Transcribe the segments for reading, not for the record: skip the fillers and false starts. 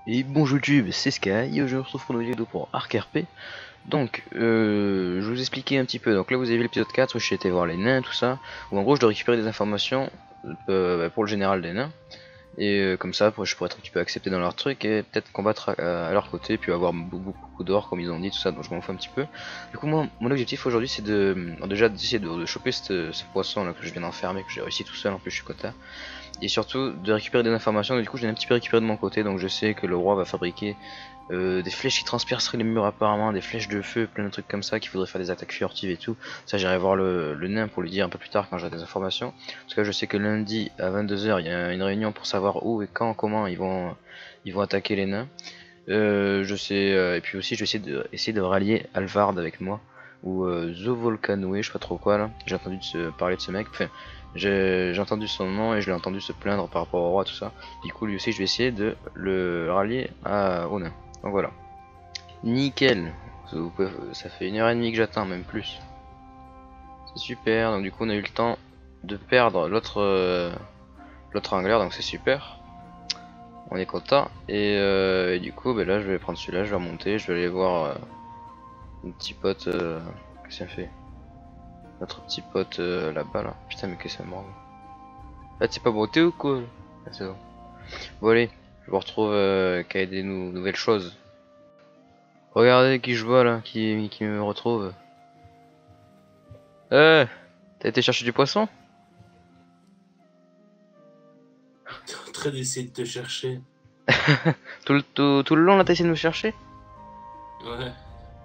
Et bonjour YouTube, c'est Sky, et je me retrouve pour une vidéo pour Arc RP. Donc, je vous expliquer un petit peu. Donc là, vous avez vu l'épisode 4 où j'ai été voir les nains, tout ça. Où en gros, je dois récupérer des informations pour le général des nains. Et comme ça, je pourrais être un petit peu accepté dans leur truc et peut-être combattre à leur côté, puis avoir beaucoup d'or, comme ils ont dit, tout ça. Donc je m'en fous un petit peu. Du coup, moi, mon objectif aujourd'hui, c'est déjà d'essayer de choper ce poisson là que je viens d'enfermer, que j'ai réussi tout seul. En plus, je suis content. Et surtout de récupérer des informations. Du coup, je l'ai un petit peu récupéré de mon côté, donc je sais que le roi va fabriquer des flèches qui transperceraient les murs apparemment, des flèches de feu, plein de trucs comme ça, qu'il faudrait faire des attaques furtives et tout. Ça, j'irai voir le nain pour lui dire un peu plus tard quand j'aurai des informations. Parce que je sais que lundi à 22 h il y a une réunion pour savoir où et quand, comment ils vont attaquer les nains. Je sais, et puis aussi je vais essayer de rallier Alvard avec moi, ou The Volcanoe, je sais pas trop quoi là. J'ai entendu parler de ce mec, enfin j'ai entendu son nom et je l'ai entendu se plaindre par rapport au roi, tout ça. Du coup lui aussi je vais essayer de le rallier au nain. Donc voilà. Nickel. Ça fait 1 h 30 que j'attends, même plus. C'est super, donc du coup on a eu le temps de perdre l'autre anglaire, donc c'est super. On est content. Et du coup là je vais prendre celui-là, je vais remonter, je vais aller voir mon petit pote. Qu'est-ce qu'il a fait? Notre petit pote là-bas là. Putain mais qu'est-ce que ça me rend? Ah t'es pas beauté ou quoi? Ah, c'est bon. Bon allez, je vous retrouve qu'il y a des nouvelles choses. Regardez qui je vois là, qui me retrouve. Euh, T'as été chercher du poisson? T'es en train d'essayer de te chercher. Tout le long là t'as essayé de me chercher? Ouais.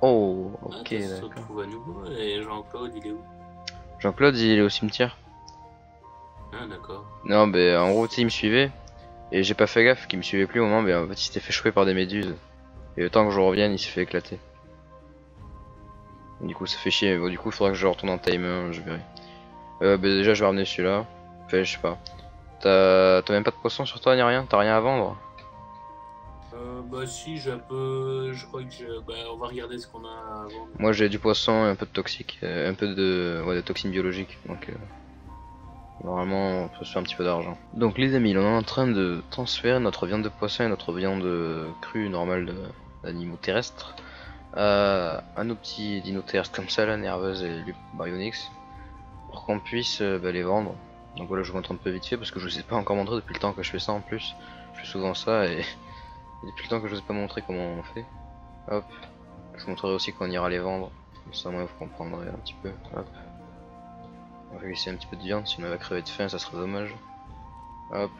Oh, Ah, ok, t'as se d'accord. retrouve à nouveau. Et Jean-Claude, il est où? Jean-Claude il est au cimetière. Ah, d'accord. Non, mais en gros, tu sais, il me suivait. Et j'ai pas fait gaffe qu'il me suivait plus au moment, mais en fait, il s'était fait choper par des méduses. Et le temps que je revienne, il s'est fait éclater. Du coup, ça fait chier. Bon, du coup, il faudra que je retourne en time 1, je verrai. Bah, déjà, je vais ramener celui-là. Enfin, je sais pas. T'as même pas de poisson sur toi, ni rien? T'as rien à vendre? Bah si, j'ai un peu... Je crois que Bah, on va regarder ce qu'on a avant. Moi, j'ai du poisson et un peu de toxique. Un peu ouais, de toxines biologiques. Donc, normalement, on peut se faire un petit peu d'argent. Donc, les amis, on est en train de transférer notre viande de poisson et notre viande crue normale d'animaux terrestres à nos petits dinos terrestres comme ça, la nerveuse et les baryonyx, pour qu'on puisse les vendre. Donc voilà, je vous montre un peu vite fait parce que je ne sais pas encore montrer depuis le temps que je fais ça en plus. Je fais souvent ça et depuis le temps que je ne sais pas montrer comment on fait. Hop, je vous montrerai aussi quand on ira les vendre. Comme ça, moi, vous comprendrez un petit peu. Hop, on va laisser un petit peu de viande, sinon on va crever de faim, ça serait dommage. Hop,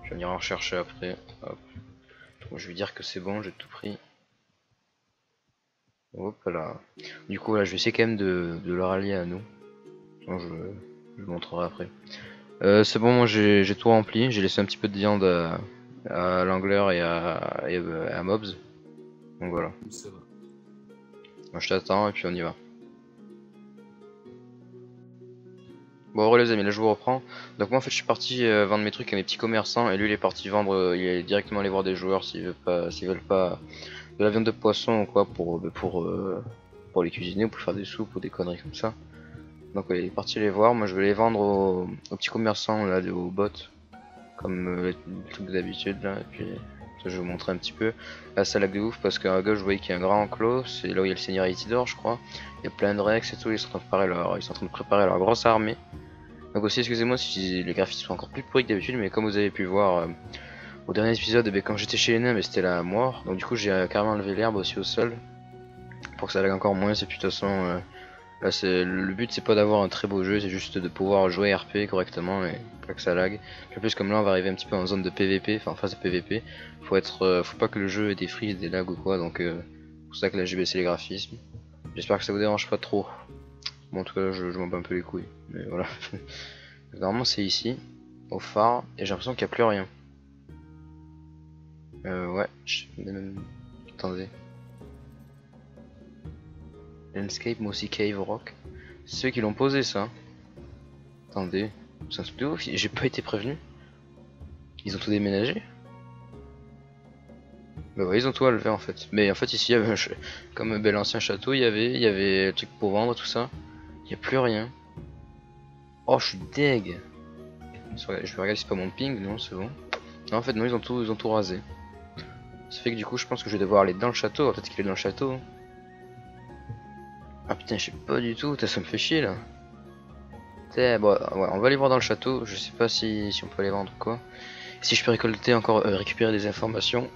je vais venir en chercher après. Hop, donc, je vais dire que c'est bon, j'ai tout pris. Hop là. Du coup, là, je vais essayer quand même de le rallier à nous. Donc, je vous montrerai après. C'est bon, moi j'ai tout rempli. J'ai laissé un petit peu de viande à l'angler et à Mobs. Donc voilà. Ça va. Moi, je t'attends et puis on y va. Bon, les amis, là je vous reprends. Donc, moi en fait, je suis parti vendre mes trucs à mes petits commerçants et lui il est parti vendre. Il est directement allé voir des joueurs s'ils veulent pas de la viande de poisson ou quoi pour les cuisiner ou pour faire des soupes ou des conneries comme ça. Donc il est parti les voir, moi je vais les vendre aux petits commerçants là, aux bots, comme les trucs d'habitude là, et puis ça, je vais vous montrer un petit peu. Là ça lag de ouf parce qu'à gauche vous voyez qu'il y a un grand enclos, c'est là où il y a le seigneur Itidor je crois. Il y a plein de Rex et tout, ils sont en train de préparer leur grosse armée. Donc aussi excusez-moi si les graphismes sont encore plus pourris que d'habitude, mais comme vous avez pu voir au dernier épisode, quand j'étais chez les nains, c'était la mort. Donc du coup j'ai carrément enlevé l'herbe aussi au sol, pour que ça lag encore moins, et puis de toute façon... Là, le but c'est pas d'avoir un très beau jeu, c'est juste de pouvoir jouer RP correctement et pas que ça lag. En plus comme là on va arriver un petit peu en zone de PVP, enfin en phase de PVP, faut pas que le jeu ait des freezes, des lags ou quoi, donc c'est pour ça que là j'ai baissé les graphismes. J'espère que ça vous dérange pas trop. Bon en tout cas là je m'en bats un peu les couilles, mais voilà. Normalement c'est ici, au phare, et j'ai l'impression qu'il n'y a plus rien. Ouais, attendez. Landscape, Mossy Cave, Rock. C'est ceux qui l'ont posé ça. Attendez, c'est un truc de ouf, j'ai pas été prévenu. Ils ont tout déménagé. Bah ouais, ils ont tout enlevé en fait. Mais en fait ici, il y avait comme un bel ancien château, il y avait le truc pour vendre, tout ça. Il y a plus rien. Oh, je suis deg. Je vais regarder si c'est pas mon ping, non, c'est bon. Non, en fait, non, ils ont tout rasé. Ça fait que du coup, je pense que je vais devoir aller dans le château. Peut-être qu'il est dans le château. Ah putain, je sais pas du tout. Ça me fait chier là. Putain, bon, ouais, on va aller voir dans le château. Je sais pas si on peut aller vendre ou quoi. Si je peux récolter encore, récupérer des informations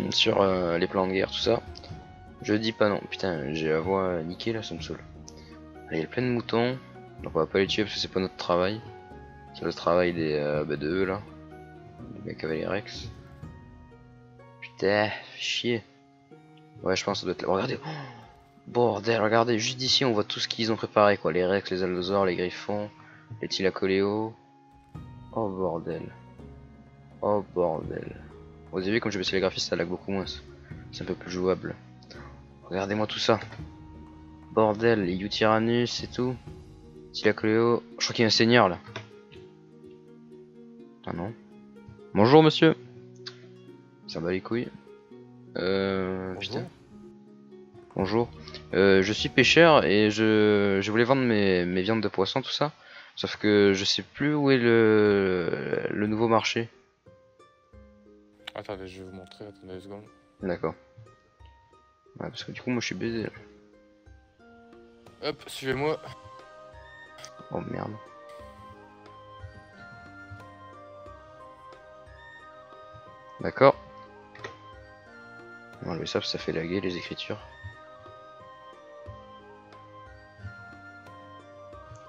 sur les plans de guerre, tout ça. Je dis pas non. Putain, j'ai la voix niquée là, ça me saoule. Allez, il y a plein de moutons. Donc on va pas les tuer parce que c'est pas notre travail. C'est le travail de eux là. Les mecs avec les Rex. Putain, fait chier. Ouais, je pense que ça doit être là. Regardez. Oh, bordel, regardez. Juste d'ici, on voit tout ce qu'ils ont préparé quoi. Les Rex, les Allosaures, les Griffons, les Thylacoléos. Oh bordel. Oh bordel. Vous avez vu comme j'ai baissé les graphismes, ça lag beaucoup moins. C'est un peu plus jouable. Regardez-moi tout ça. Bordel, les Eutyrannus et tout. Thylacoléo. Je crois qu'il y a un seigneur là. Ah non. Bonjour monsieur. Ça bat les couilles. Putain. Bonjour. Je suis pêcheur et je voulais vendre mes viandes de poisson, tout ça. Sauf que je sais plus où est le nouveau marché. Attendez, je vais vous montrer, attendez 2 secondes. D'accord. Ouais, parce que du coup, moi je suis baisé là. Hop, suivez-moi. Oh merde. D'accord. On va enlever ça parce que ça fait laguer les écritures.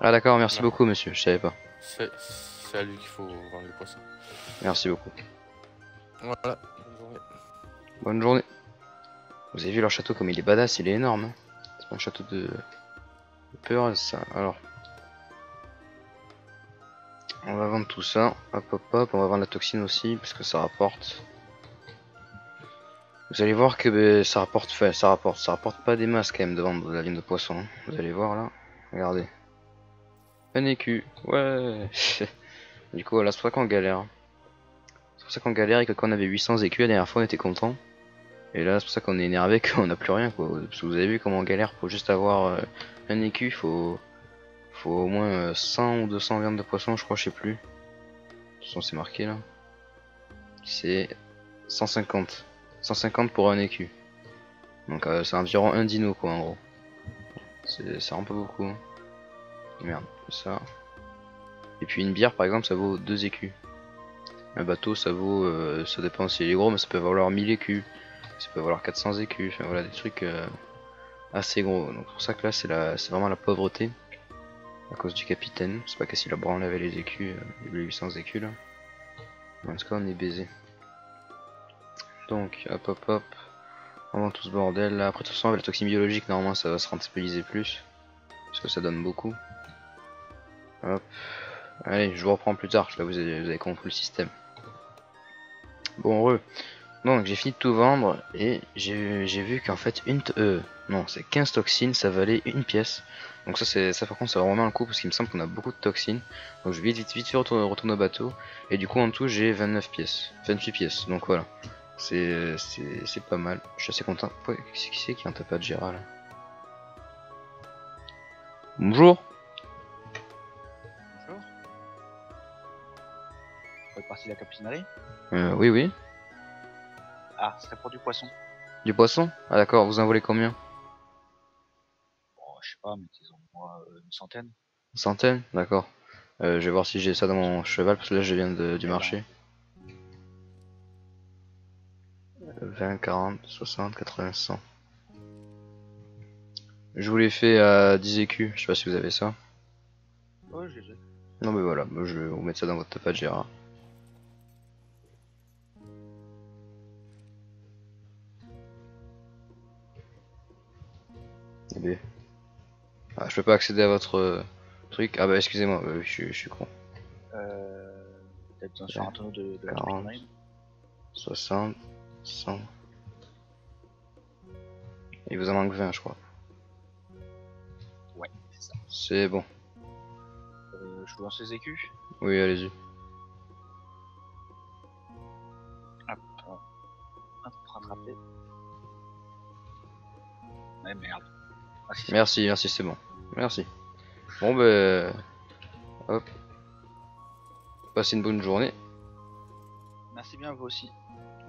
Ah d'accord, merci Non. beaucoup monsieur, je savais pas. C'est à lui qu'il faut vendre le poisson. Merci beaucoup. Voilà, bonne journée. Bonne journée. Vous avez vu leur château comme il est badass, il est énorme. Hein, c'est pas un château de peur ça. Alors. On va vendre tout ça. Hop hop hop, on va vendre la toxine aussi parce que ça rapporte. Vous allez voir que ça rapporte, enfin, ça rapporte pas des masses quand même de vendre de la viande de poisson. Hein. Vous allez voir là. Regardez. Un écu, ouais. Du coup voilà, c'est pour ça qu'on galère. C'est pour ça qu'on galère et que quand on avait 800 écus la dernière fois on était content. Et là c'est pour ça qu'on est énervé qu'on a plus rien quoi. Parce que vous avez vu comment on galère pour juste avoir un écu, faut au moins 100 ou 200 viandes de poisson je crois, je sais plus. De toute façon c'est marqué là. C'est 150. 150 pour un écu. Donc c'est environ un dino quoi en gros. C'est un peu beaucoup. Hein. Merde, ça. Et puis une bière par exemple ça vaut 2 écus. Un bateau ça vaut, ça dépend si il est gros mais ça peut valoir 1000 écus. Ça peut valoir 400 écus, enfin voilà des trucs assez gros. Donc pour ça que là c'est vraiment la pauvreté. À cause du capitaine. C'est pas qu'à la branle avait les écus, les 800 écus là. Mais en tout cas on est baisé. Donc hop hop hop. On vend tout ce bordel là. Après de toute façon avec la toxine biologique normalement ça va se rentabiliser plus. Parce que ça donne beaucoup. Hop. Allez, je vous reprends plus tard, là vous avez compris le système. Bon heureux. Donc j'ai fini de tout vendre et j'ai vu qu'en fait non c'est 15 toxines ça valait une pièce. Donc ça par contre ça va vraiment le coup parce qu'il me semble qu'on a beaucoup de toxines. Donc je vais vite fait retourner au bateau. Et du coup en tout j'ai 29 pièces. 28 pièces. Donc voilà. C'est pas mal. Je suis assez content. Qui c'est qui en tape pas de Gérard là? Bonjour. Bonjour. Vous faites partie de la capitainerie? Oui oui. Ah, ce serait pour du poisson. Du poisson? Ah d'accord, vous en voulez combien? Bon, je sais pas, mais disons moi une centaine. Une centaine? D'accord. Je vais voir si j'ai ça dans mon cheval parce que là je viens du marché. 20, 40, 60, 80, 100. Je vous l'ai fait à 10 écus, je sais pas si vous avez ça. Ouais, je les ai. Non mais voilà, je vais vous mettre ça dans votre tapas de Gérard. Eh bien. Ah, je peux pas accéder à votre truc. Ah bah excusez-moi, je suis con. Peut-être sur un tonneau de la 40, capitainerie. 60, 100. Il vous en manque 20 je crois. Ouais, c'est ça. C'est bon. Je vous lance les écus. Oui, allez-y. Hop, rattraper. Ouais, merde. Ah, si, Merci, merci, c'est bon. Merci. Bon ben... Hop. Passez une bonne journée. merci. Merci bien, vous aussi.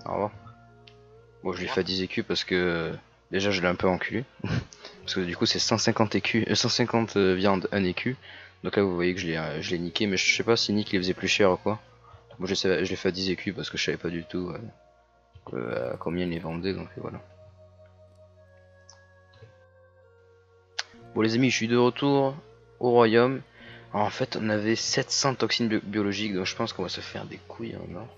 Au revoir. Bon, je lui fais 10 écus parce que déjà je l'ai un peu enculé. Parce que du coup c'est 150 écus, 150 viande, 1 écu. Donc là vous voyez que je l'ai niqué, mais je sais pas si Nick il faisait plus cher ou quoi. Moi je l'ai fait à 10 écus parce que je savais pas du tout à combien il les vendait, donc voilà. Bon les amis, je suis de retour au royaume. Alors, en fait on avait 700 toxines biologiques, donc je pense qu'on va se faire des couilles en or.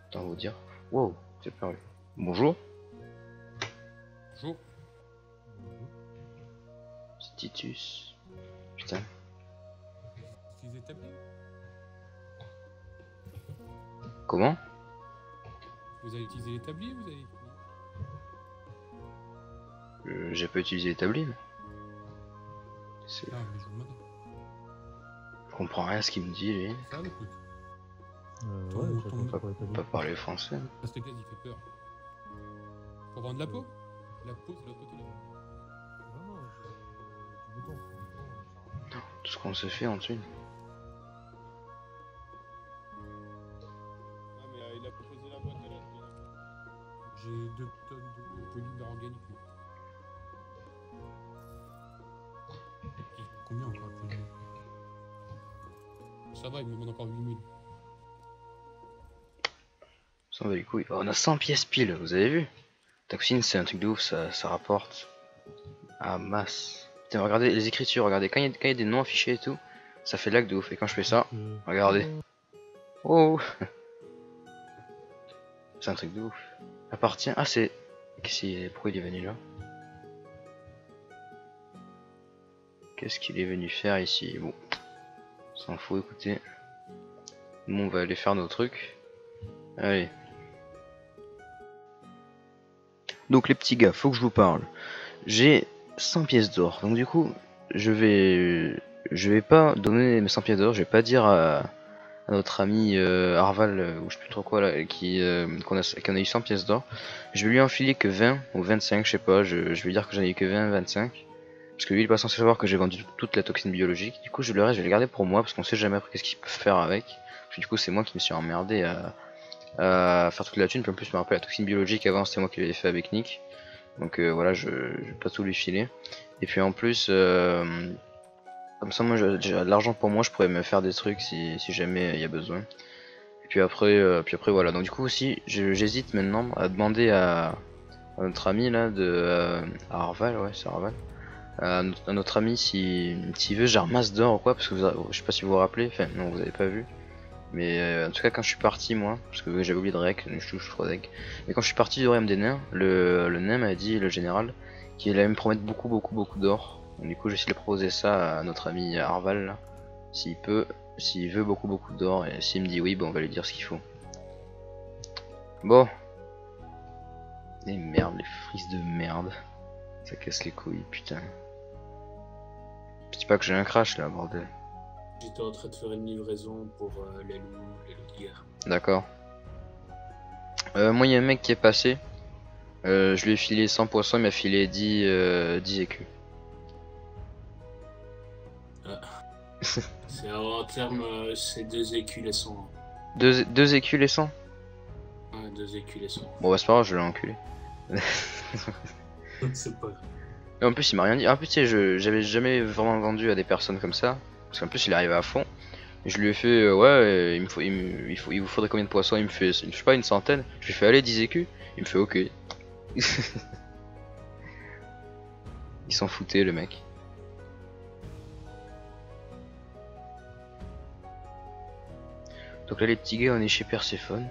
Autant vous dire. Wow, j'ai peur. Bonjour. Bonjour. Titus. Putain. Utiliser établi. Comment? Vous avez utilisé l'établi, vous avez. J'ai pas utilisé l'établi. Ah, mais je vous demande. Je comprends rien à ce qu'il me dit lui. Ça, le truc. Ouais, Ton- j'ai ton- compris pour établir. Pas parler français. Parce que le gaz, il fait peur. Pour vendre la peau. La peau, c'est l'autre côté là. Non, non, j'ai du bouton. Tout ce qu'on se fait en thune. Ah, mais il a proposé la boîte à la J'ai 2 tonnes de polymère organique. moi. Et combien encore de polymère? Ça va, il me demande encore 8000. Ça va les couilles. Oh, on a 100 pièces pile, vous avez vu? Toxine c'est un truc de ouf, ça rapporte. Ah masse. Putain, regardez les écritures, regardez, quand il y a des noms affichés et tout, ça fait lag de ouf. Et quand je fais ça, regardez. Oh. C'est un truc de ouf. Appartient. Ah c'est. Pourquoi il est venu là? Qu'est-ce qu'il est venu faire ici? Bon. S'en fout, écoutez. Nous on va aller faire nos trucs. Allez. Donc les petits gars, faut que je vous parle. J'ai 100 pièces d'or. Donc du coup, je vais pas donner mes 100 pièces d'or, je vais pas dire à notre ami Arval, ou je sais plus trop quoi là, qu'on a eu 100 pièces d'or. Je vais lui enfiler que 20 ou 25, je sais pas, je vais dire que j'en ai eu que 20, 25. Parce que lui il est pas censé savoir que j'ai vendu toute la toxine biologique. Du coup le reste je vais le garder pour moi parce qu'on sait jamais après qu'est-ce qu'il peut faire avec. Puis du coup c'est moi qui me suis emmerdé à faire toute la thune. Puis en plus je me rappelle la toxine biologique avant c'était moi qui l'avais fait avec Nick. Donc voilà, je vais pas tout lui filer. Et puis en plus, comme ça moi j'ai de l'argent pour moi, je pourrais me faire des trucs si jamais il y a besoin. Et puis après voilà. Donc du coup aussi, j'hésite maintenant à demander à notre ami là à Arval, ouais c'est Arval. À notre ami s'il veut genre masse d'or ou quoi, parce que je sais pas si vous vous rappelez, enfin non vous avez pas vu. Mais en tout cas quand je suis parti moi, parce que j'avais oublié de rec, je touche trop deck. Mais quand je suis parti du royaume des nains, le nain m'a dit, le général, qu'il allait me promettre beaucoup d'or. Donc du coup j'essaie de proposer ça à notre ami Arval là, s'il veut beaucoup d'or, et s'il me dit oui, bon on va lui dire ce qu'il faut. Bon. Et merde, les frises de merde. Ça casse les couilles, putain. Je dis pas que j'ai un crash là, bordel. J'étais en train de faire une livraison pour les loups de guerre. D'accord. Moi, il y a un mec qui est passé. Je lui ai filé 100 poissons, il m'a filé 10 écus. C'est en termes, c'est 2 écus les 100. 2 écus les 100? Ouais, 2 écus les 100. Bon, bah, c'est pas grave, je l'ai enculé. C'est pas grave. Et en plus, il m'a rien dit. En plus, tu sais, j'avais jamais vraiment vendu à des personnes comme ça. Parce qu'en plus, il est arrivé à fond. Et je lui ai fait, ouais, il vous faudrait combien de poissons? Il me fait, je sais pas, une centaine. Je lui ai fait, allez, 10 écus. Il me fait, ok. Il s'en foutait, le mec. Donc là, les petits gars, on est chez Perséphone.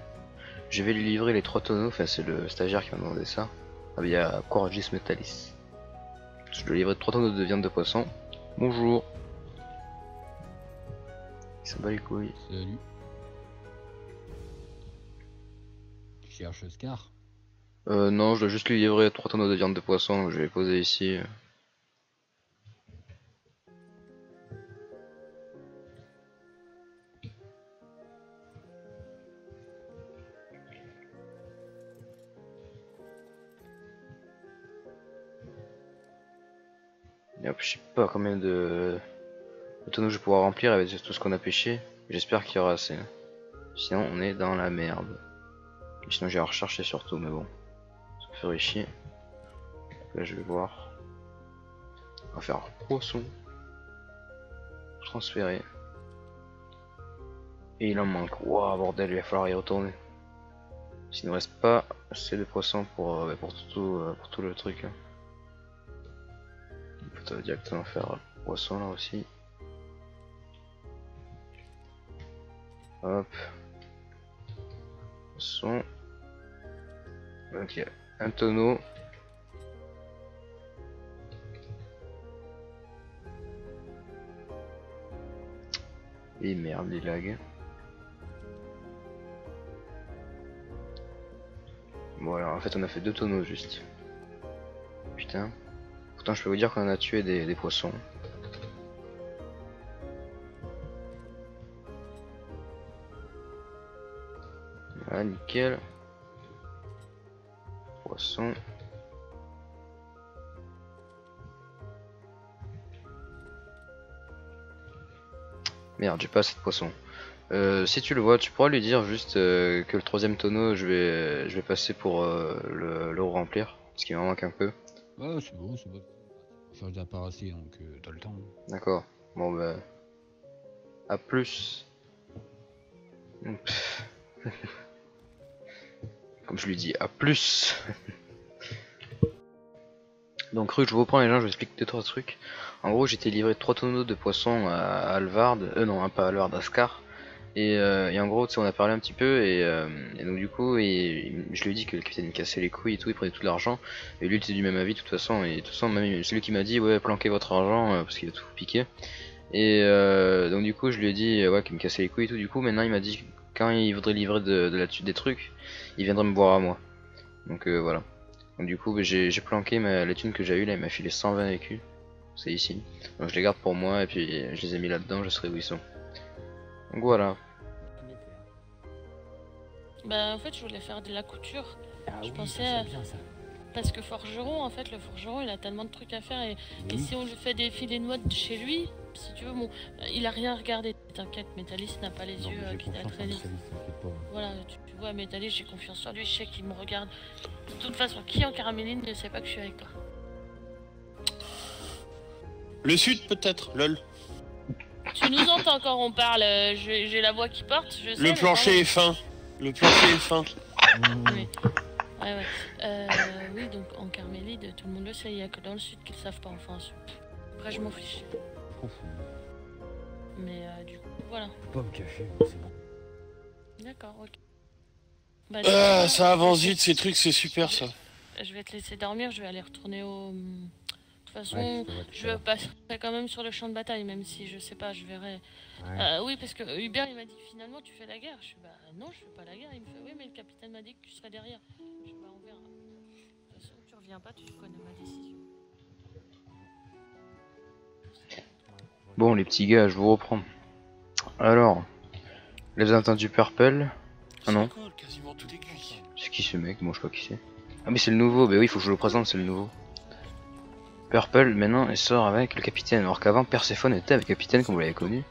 Je vais lui livrer les 3 tonneaux. Enfin, c'est le stagiaire qui m'a demandé ça. Ah, il y a Coragis Metalis. Je dois livrer 3 tonneaux de viande de poisson. Bonjour. Il s'en bat les couilles. Salut. Tu cherches Scar? Non, je dois juste lui livrer 3 tonneaux de viande de poisson. Je vais les poser ici. Et hop, je sais pas combien de tonneaux je vais pouvoir remplir avec tout ce qu'on a pêché. J'espère qu'il y aura assez. Sinon, on est dans la merde. Sinon j'ai à rechercher surtout, mais bon. Ça me ferait chier. Là je vais voir. On va faire poisson. Transférer. Et il en manque. Waouh bordel, il va falloir y retourner. S'il ne reste pas assez de poissons pour tout le truc là. Il faut directement faire poisson là aussi. Hop. Poisson. Ok. Un tonneau. Et merde, les lags. Voilà, en fait on a fait 2 tonneaux juste. Putain. Pourtant je peux vous dire qu'on a tué des poissons. Voilà, nickel. Poisson. Merde, j'ai pas assez de poissons. Si tu le vois, tu pourras lui dire juste que le 3ème tonneau, je vais passer pour le remplir, parce qu'il m'en manque un peu. Ouais, c'est bon, c'est bon. Je suis déjà pas assez, donc t'as le temps. D'accord. Bon bah... à plus. Comme je lui dis, à plus. Donc je vous reprends les gens, je vous explique 2-3 trucs. En gros j'étais livré 3 tonneaux de poissons à Alvard, non pas à Alvard, à Scar. Et en gros on a parlé un petit peu et donc du coup je lui ai dit que le capitaine me cassait les couilles et tout, il prenait tout l'argent. Et lui il était du même avis de toute façon, et de toute façon même c'est lui qui m'a dit ouais planquez votre argent parce qu'il a tout piqué. Et donc du coup je lui ai dit ouais qu'il me cassait les couilles et tout, du coup maintenant il m'a dit que quand il voudrait livrer des trucs, il viendrait me voir à moi. Donc voilà. Donc du coup bah, j'ai planqué la thune que j'ai eu là, il m'a filé 120 écus. C'est ici. Donc je les garde pour moi et puis je les ai mis là-dedans, je saurai où ils sont. Donc voilà. Bah en fait je voulais faire de la couture. Ah Je oui, pensais ça, c'est bien ça. parce que forgeron en fait le forgeron il a tellement de trucs à faire et Oui. si on lui fait des filets de mode chez lui, si tu veux bon il a rien regardé. T'inquiète, Métalis n'a pas les Non, yeux mais j'ai qui confiance en t'attralisent. Métalis, t'inquiète pas. Voilà, tu vois Métalis j'ai confiance en lui, je sais qu'il me regarde. De toute façon qui en caraméline ne sait pas que je suis avec toi. Le sud peut-être, lol. Tu nous entends quand on parle, j'ai la voix qui porte, je sais. Le mais plancher est fin. Le plancher est fin. Oui. Ouais, ouais. Oui, donc en Carmélide, tout le monde le sait, il n'y a que dans le sud qu'ils le savent pas, enfin. Après, je m'en fiche. Trop fou. Mais du coup, voilà. Faut pas me cacher, mais c'est bon. D'accord, ok. Bah, Ah, ça avance vite ces trucs, c'est super ça. Je vais te laisser dormir, je vais aller retourner au. De toute façon, Ouais, je te vois tout à je l'heure. passerai quand même sur le champ de bataille, même si je sais pas, je verrai. Ouais. Oui, parce que Hubert il m'a dit finalement tu fais la guerre. Je suis bah non, je fais pas la guerre. Il me fait oui, mais le capitaine m'a dit que tu serais derrière. Je suis bah on verra. De toute façon, tu reviens pas, tu connais ma décision. Bon les petits gars, je vous reprends. Alors, là vous avez entendu Purple. Ah non, Ça colle quasiment tout est cuit. c'est qui ce mec? Moi je sais pas qui c'est. Ah mais c'est le nouveau, bah oui il faut que je le présente, c'est le nouveau. Purple maintenant il sort avec le capitaine, alors qu'avant Perséphone était avec le capitaine comme vous l'avez connu.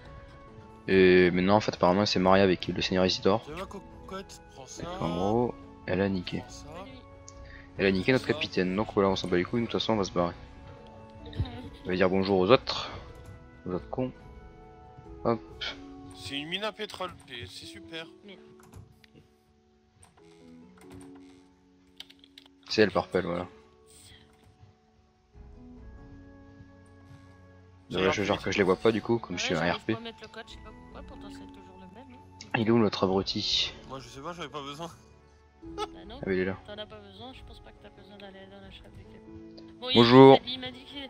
Et maintenant en fait apparemment c'est Maria avec le seigneur Isidore. De ma cocotte, prends ça. Donc, en gros, elle a niqué. Prends ça. Elle a niqué notre capitaine, donc voilà on s'en bat les couilles, de toute façon on va se barrer. On va dire bonjour aux autres cons. Hop. C'est une mine à pétrole, et c'est super. C'est elle Purple, voilà. Dommage genre que je les vois pas du coup, comme je suis un j'arrive RP. pas à mettre le code, je sais pas pourquoi, pourtant c'est toujours le même. Il est où notre abruti? Moi je sais pas, j'avais pas besoin. Bah non, Ah oui il est là. t'en as pas besoin, je pense pas que t'as besoin d'aller dans la chatte avec les... Bon, Bonjour. Il m'a dit qu'il...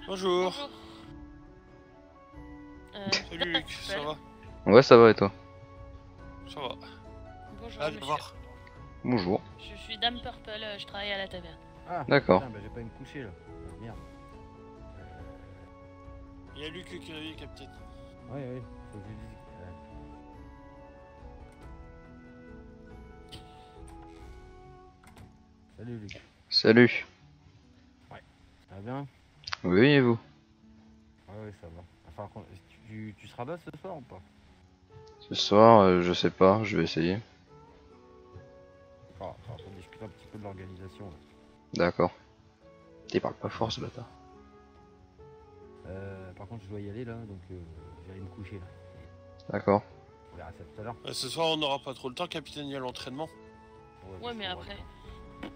Bonjour. Bonjour. Salut Luc, ça va? Ouais ça va et toi? Ça va. Bonjour, Allez, monsieur. voir. Bonjour. Je suis Dame Purple, je travaille à la taverne. Ah, D'accord. putain, bah j'ai pas une couchée là. Ah, merde. Il y a Luc qui est réveillé, capitaine. Ouais, ouais, faut que je lui dise. Salut Luc. Salut. Ça va bien? Oui et vous? Ouais, ouais, ça va. Enfin, tu seras là ce soir ou pas? Ce soir je sais pas, je vais essayer. de l'organisation. là. D'accord. Il parle pas fort ce bâtard. Par contre, je dois y aller là, donc je vais aller me coucher là. D'accord. On verra ça tout à l'heure. Ce soir, on n'aura pas trop le temps, capitaine, il y a l'entraînement. Ouais, mais faut après. voir.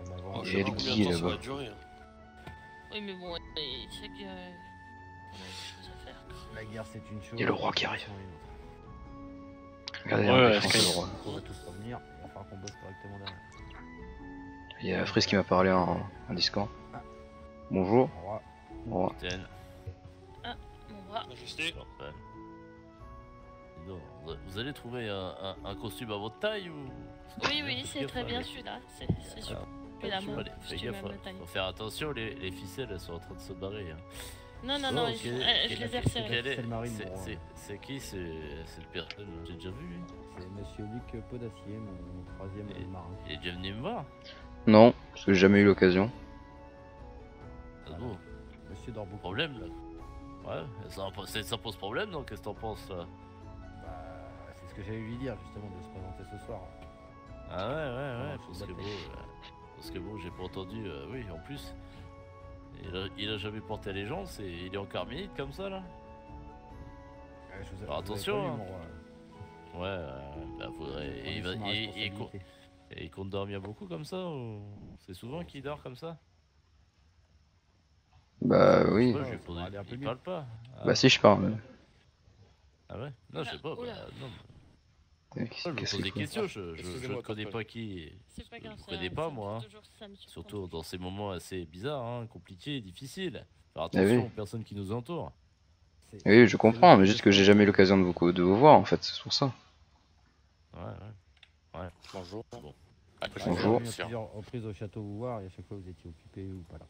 Même avant, Oh, Il je y sais a pas le combien Guy, de temps ça là-bas. va durer. Hein. Oui, mais bon, il sait qu'il y a des choses à faire. La guerre, c'est une chose. Il y a le roi qui arrive. c'en est une autre. Regardez, Ouais, on ouais, défonce Sky. le roi. On va tous revenir, il va falloir qu'on bosse correctement derrière. Il y a Freeze qui m'a parlé en Discord. Bonjour. Au revoir. Au revoir. Capitaine. Mon bras. Majesté. Parfait. Dis donc, vous allez trouver un costume à votre taille ou... Oui, oui, c'est très bien celui-là. C'est super. Celui-là, moi. Fais Je gaffe, à ma taille. faut faire attention, les ficelles elles sont en train de se barrer. Hein. Non, non, Oh, non, ok. je les ai resserrés. Quel est- C'est le marine, c'est- mon roi. c'est qui c'est le personne que j'ai déjà vu lui. C'est monsieur Luc Podacier, mon troisième Et- marin. Il est déjà venu me voir. Non, parce que j'ai jamais eu l'occasion. Ah bon, Monsieur dort beaucoup. problème là. Ouais, ça pose problème donc qu'est-ce que t'en penses là? Bah, c'est ce que j'allais lui dire justement de se présenter ce soir. Ah ouais, Ah, parce faut que me bon, battre. parce que bon, j'ai pas entendu, oui, en plus, il a jamais porté allégeance et il est en carménite comme ça là. Je vous Alors, je vous attention, avais hein. pas vu, mon roi. Ouais, bah faudrait, et Prenez ma et responsabilité. il compte dormir beaucoup comme ça ou c'est souvent qu'il dort comme ça? Bah oui. Moi, Ouais, je lui ai ça posé- va aller un peu il mieux. parle pas. Ah, Bah si je parle. ah ouais? Non, je sais pas. Oula. Bah, non, Qu'est-ce je me pose des qu'il faut questions, je Excusez-moi, ne connais tonton. pas qui. C'est pas Je grave. ne connais pas moi. Hein. Ça me Surtout dans ces moments assez bizarres, hein, compliqués, difficiles. Faire oui. attention aux personnes qui nous entourent. C'est- Oui, je c'est comprends, le- mais juste que j'ai jamais eu l'occasion de vous voir en fait, c'est pour ça. Ouais. Bonjour. Bon. Ouais, Bonjour. je suis venu à plusieurs reprises au château vous voir et à chaque fois vous étiez occupé ou pas là.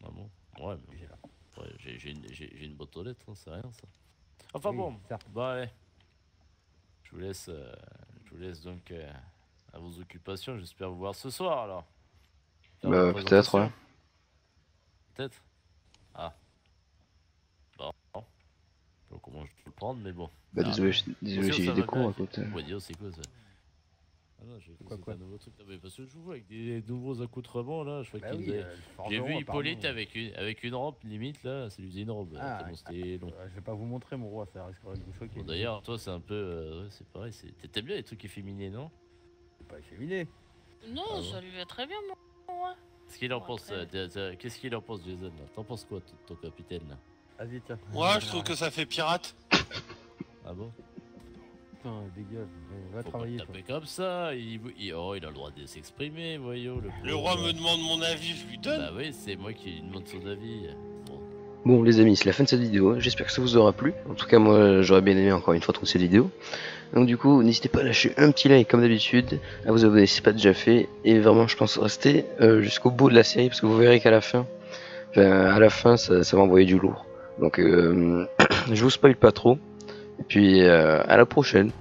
Ah bon? Ouais, mais J'ai là. ouais, j'ai une boîte aux lettres, hein, c'est rien ça. Enfin Oui, bon, certes. bah ouais. Je vous laisse donc à vos occupations. J'espère vous voir ce soir alors. Faire Bah la peut-être, présentation. ouais. Peut-être. Ah. Bon. Je sais pas comment je peux le prendre, mais bon. Bah Ah. désolé, Aussi, j'ai ça eu des va cours bien. à côté. Ouais, dis, c'est quoi ça? Ah non, j'ai Quoi, c'est quoi un nouveau truc. Non, mais parce que je joue avec des nouveaux accoutrements là. Je crois Bah qu'il oui, faisait- le J'ai forgeron, vu Hippolyte apparemment. avec une rampe limite là, ça lui faisait une robe. Ah, tellement c'était long. Je vais pas vous montrer mon roi, ça risquerait de vous choquer. Bon, d'ailleurs, toi c'est un peu. Ouais, c'est pareil. T'aimes bien les trucs efféminés, non? C'est pas efféminé. Non, Ah bon ça lui va très bien, moi. Qu'est-ce qu'il en Bon, pense après- Qu'est-ce qu'il en pense, Jason là? T'en penses quoi, ton capitaine là? Vas-y, tiens. Moi, je trouve que ça fait pirate. Ah bon? Putain, dégage. Va Faut travailler. pas toi. taper comme ça. Oh, il a le droit de s'exprimer, voyons. Le roi me demande mon avis, je lui donne. Bah oui, c'est moi qui lui demande son avis. Bon. Bon les amis, c'est la fin de cette vidéo, j'espère que ça vous aura plu. En tout cas moi j'aurais bien aimé encore une fois trouver cette vidéo. Donc du coup n'hésitez pas à lâcher un petit like comme d'habitude, à vous abonner si c'est pas déjà fait, et vraiment je pense rester jusqu'au bout de la série parce que vous verrez qu'à la fin, ça va envoyer du lourd. Donc je vous spoil pas trop, et puis à la prochaine.